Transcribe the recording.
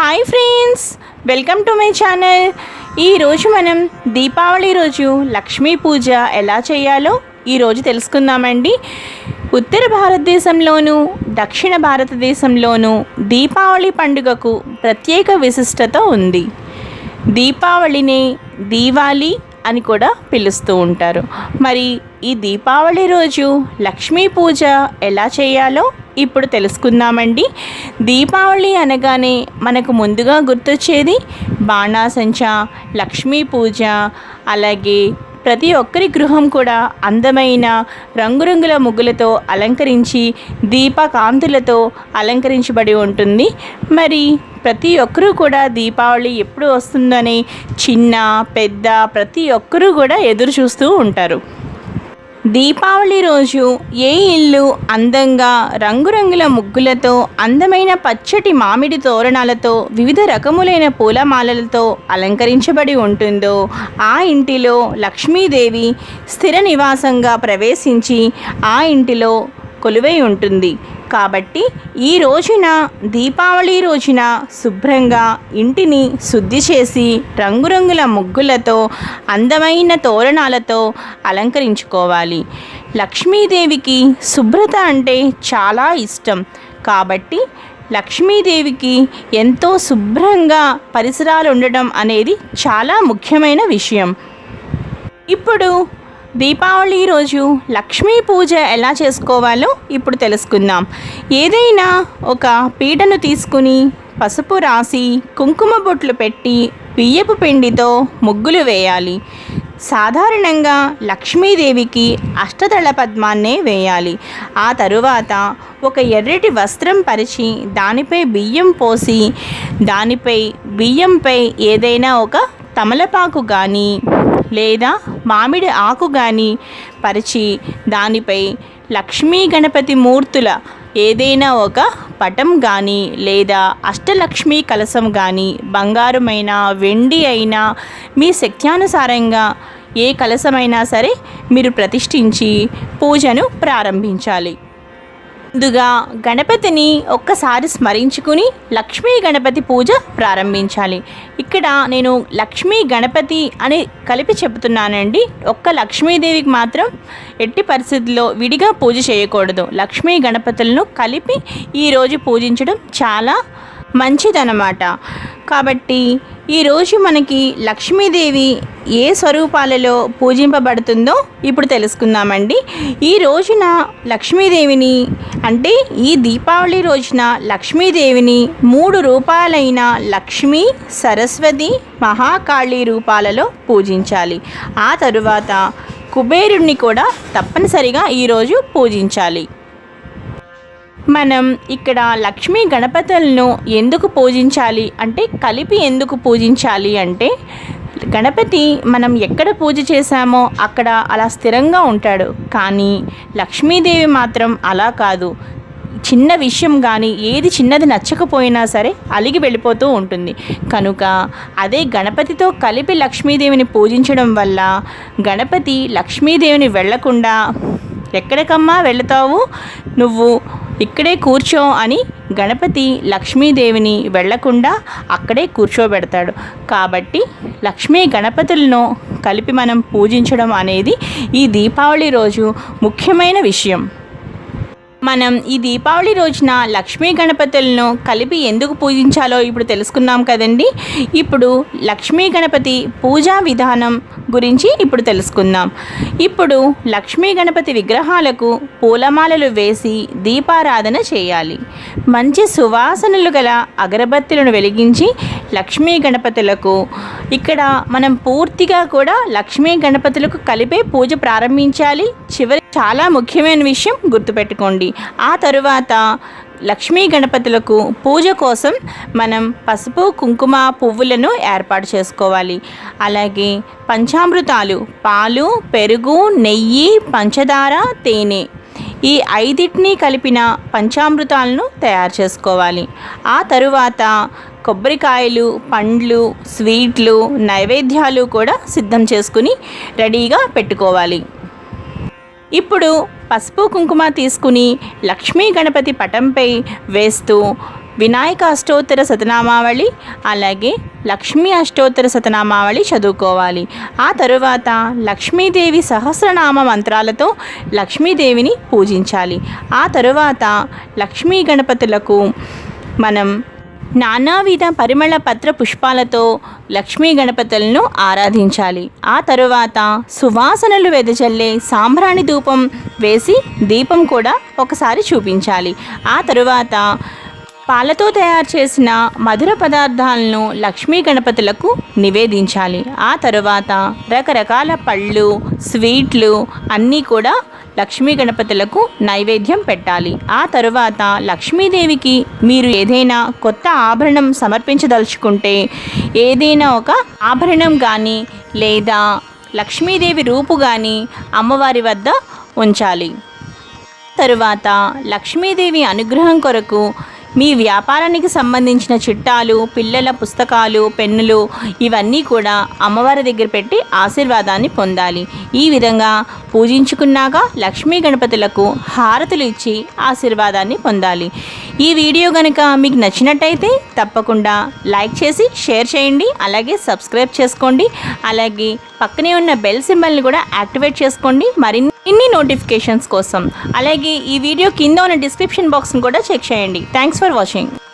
Hi friends, welcome to my channel. ఈరోజు మనం దీపావళి రోజు లక్ష్మీ పూజ ఎలా చేయాలో ఈరోజు తెలుసుకుందామండి. ఉత్తర భారతదేశంలోనూ దక్షిణ భారతదేశంలోనూ దీపావళి పండుగకు ప్రత్యేక విశిష్టత ఉంది. దీపావళిని దీవాలి అని కూడా పిలుస్తూ ఉంటారు. మరి ఈ దీపావళి రోజు లక్ష్మీ పూజ ఎలా చేయాలో ఇప్పుడు తెలుసుకుందామండి. దీపావళి అనగానే మనకు ముందుగా గుర్తొచ్చేది బాణాసంచా, లక్ష్మీ పూజ, అలాగే ప్రతి ఒక్కరి గృహం కూడా అందమైన రంగురంగుల ముగ్గులతో అలంకరించి దీపకాంతులతో అలంకరించబడి ఉంటుంది. మరి ప్రతి ఒక్కరూ కూడా దీపావళి ఎప్పుడు వస్తుందని చిన్న పెద్ద ప్రతి ఒక్కరూ కూడా ఎదురు చూస్తూ ఉంటారు. దీపావళి రోజు ఏ ఇల్లు అందంగా రంగురంగుల ముగ్గులతో, అందమైన పచ్చటి మామిడి తోరణాలతో, వివిధ రకములైన పూలమాలలతో అలంకరించబడి ఉంటుందో ఆ ఇంటిలో లక్ష్మీదేవి స్థిర నివాసంగా ప్రవేశించి ఆ ఇంటిలో కొలువై ఉంటుంది. కాబట్టి ఈ రోజున దీపావళి రోజున శుభ్రంగా ఇంటిని శుద్ధి చేసి రంగురంగుల ముగ్గులతో అందమైన తోరణాలతో అలంకరించుకోవాలి. లక్ష్మీదేవికి శుభ్రత అంటే చాలా ఇష్టం. కాబట్టి లక్ష్మీదేవికి ఎంతో శుభ్రంగా పరిసరాలు ఉండడం అనేది చాలా ముఖ్యమైన విషయం. ఇప్పుడు దీపావళి రోజు లక్ష్మీ పూజ ఎలా చేసుకోవాలో ఇప్పుడు తెలుసుకుందాం. ఏదైనా ఒక పీటను తీసుకుని పసుపు రాసి కుంకుమ బొట్లు పెట్టి బియ్యపు పిండితో ముగ్గులు వేయాలి. సాధారణంగా లక్ష్మీదేవికి అష్టదళ పద్మాన్నే వేయాలి. ఆ తరువాత ఒక ఎర్రటి వస్త్రం పరిచి దానిపై బియ్యం పోసి దానిపై బియ్యంపై ఏదైనా ఒక తమలపాకు కానీ లేదా మామిడి ఆకు కానీ పరిచి దానిపై లక్ష్మీ గణపతి మూర్తుల ఏదైనా ఒక పటం కానీ లేదా అష్టలక్ష్మీ కలశం కానీ బంగారమైన వెండి అయినా మీ శక్త్యానుసారంగా ఏ కలశమైనా సరే మీరు ప్రతిష్ఠించి పూజను ప్రారంభించాలి. ముందుగా గణపతిని ఒక్కసారి స్మరించుకుని లక్ష్మీ గణపతి పూజ ప్రారంభించాలి. ఇక్కడ నేను లక్ష్మీ గణపతి అని కలిపి చెబుతున్నానండి. ఒక్క లక్ష్మీదేవికి మాత్రం ఎట్టి పరిస్థితుల్లో విడిగా పూజ చేయకూడదు. లక్ష్మీ గణపతులను కలిపి ఈరోజు పూజించడం చాలా మంచిదన్నమాట. కాబట్టి ఈరోజు మనకి లక్ష్మీదేవి ఏ స్వరూపాలలో పూజింపబడుతుందో ఇప్పుడు తెలుసుకుందామండి. ఈ రోజున లక్ష్మీదేవిని అంటే ఈ దీపావళి రోజున లక్ష్మీదేవిని 3 రూపాలైన లక్ష్మీ, సరస్వతి, మహాకాళి రూపాలలో పూజించాలి. ఆ తరువాత కుబేరుణ్ణి కూడా తప్పనిసరిగా ఈరోజు పూజించాలి. మనం ఇక్కడ లక్ష్మీ గణపతులను ఎందుకు పూజించాలి అంటే కలిపి ఎందుకు పూజించాలి అంటే గణపతి మనం ఎక్కడ పూజ చేశామో అక్కడ అలా స్థిరంగా ఉంటాడు. కానీ లక్ష్మీదేవి మాత్రం అలా కాదు. చిన్న విషయం కానీ ఏది చిన్నది నచ్చకపోయినా సరే అలిగి వెళ్ళిపోతూ ఉంటుంది. కనుక అదే గణపతితో కలిపి లక్ష్మీదేవిని పూజించడం వల్ల గణపతి లక్ష్మీదేవిని వెళ్ళకుండా ఎక్కడికమ్మా వెళతావు, నువ్వు ఇక్కడే కూర్చో అని గణపతి లక్ష్మీదేవిని వెళ్లకుండా అక్కడే కూర్చోబెడతాడు. కాబట్టి లక్ష్మీ గణపతులను కలిపి మనం పూజించడం అనేది ఈ దీపావళి రోజు ముఖ్యమైన విషయం. మనం ఈ దీపావళి రోజున లక్ష్మీ గణపతులను కలిపి ఎందుకు పూజించాలో ఇప్పుడు తెలుసుకున్నాం కదండి. ఇప్పుడు లక్ష్మీ గణపతి పూజా విధానం గురించి ఇప్పుడు తెలుసుకుందాం. ఇప్పుడు లక్ష్మీ గణపతి విగ్రహాలకు పూలమాలలు వేసి దీపారాధన చేయాలి. మంచి సువాసనలు గల అగరబత్తులను వెలిగించి లక్ష్మీ గణపతులకు ఇక్కడ మనం పూర్తిగా కూడా లక్ష్మీ గణపతులకు కలిపే పూజ ప్రారంభించాలి. చివరి చాలా ముఖ్యమైన విషయం గుర్తుపెట్టుకోండి. ఆ తరువాత లక్ష్మీ గణపతులకు పూజ కోసం మనం పసుపు, కుంకుమ, పువ్వులను ఏర్పాటు చేసుకోవాలి. అలాగే పంచామృతాలు పాలు, పెరుగు, నెయ్యి, పంచదార, తేనె ఈ 5టిని కలిపిన పంచామృతాలను తయారు చేసుకోవాలి. ఆ తరువాత కొబ్బరికాయలు, పండ్లు, స్వీట్లు, నైవేద్యాలు కూడా సిద్ధం చేసుకుని రెడీగా పెట్టుకోవాలి. ఇప్పుడు పసుపు కుంకుమ తీసుకుని లక్ష్మీ గణపతి పటంపై వేస్తూ వినాయక అష్టోత్తర శతనామావళి అలాగే లక్ష్మీ అష్టోత్తర శతనామావళి చదువుకోవాలి. ఆ తరువాత లక్ష్మీదేవి సహస్రనామ మంత్రాలతో లక్ష్మీదేవిని పూజించాలి. ఆ తరువాత లక్ష్మీ గణపతులకు మనం నానావిధ పరిమళ పత్ర పుష్పాలతో లక్ష్మీ గణపతులను ఆరాధించాలి. ఆ తరువాత సువాసనలు వెదజల్లే సాంబ్రాణి ధూపం వేసి దీపం కూడా ఒకసారి చూపించాలి. ఆ తరువాత పాలతో తయారు చేసిన మధుర పదార్థాలను లక్ష్మీ గణపతులకు నివేదించాలి. ఆ తరువాత రకరకాల పళ్ళు, స్వీట్లు అన్నీ కూడా లక్ష్మీ గణపతులకు నైవేద్యం పెట్టాలి. ఆ తరువాత లక్ష్మీదేవికి మీరు ఏదైనా కొత్త ఆభరణం సమర్పించదలుచుకుంటే ఏదైనా ఒక ఆభరణం కానీ లేదా లక్ష్మీదేవి రూపు కానీ అమ్మవారి వద్ద ఉంచాలి. తరువాత లక్ష్మీదేవి అనుగ్రహం కొరకు మీ వ్యాపారానికి సంబంధించిన చిట్టాలు, పిల్లల పుస్తకాలు, పెన్నులు ఇవన్నీ కూడా అమ్మవారి దగ్గర పెట్టి ఆశీర్వాదాన్ని పొందాలి. ఈ విధంగా పూజించుకున్నాక లక్ష్మీ గణపతులకు హారతులు ఇచ్చి ఆశీర్వాదాన్ని పొందాలి. ఈ వీడియో కనుక మీకు నచ్చినట్టయితే తప్పకుండా లైక్ చేసి షేర్ చేయండి. అలాగే సబ్స్క్రైబ్ చేసుకోండి. అలాగే పక్కనే ఉన్న బెల్ సింబల్ని కూడా యాక్టివేట్ చేసుకోండి మరిన్ని నోటిఫికేషన్స్ కోసం. అలాగే ఈ వీడియో కింద ఉన్న డిస్క్రిప్షన్ బాక్స్ని కూడా చెక్ చేయండి. Thanks for watching.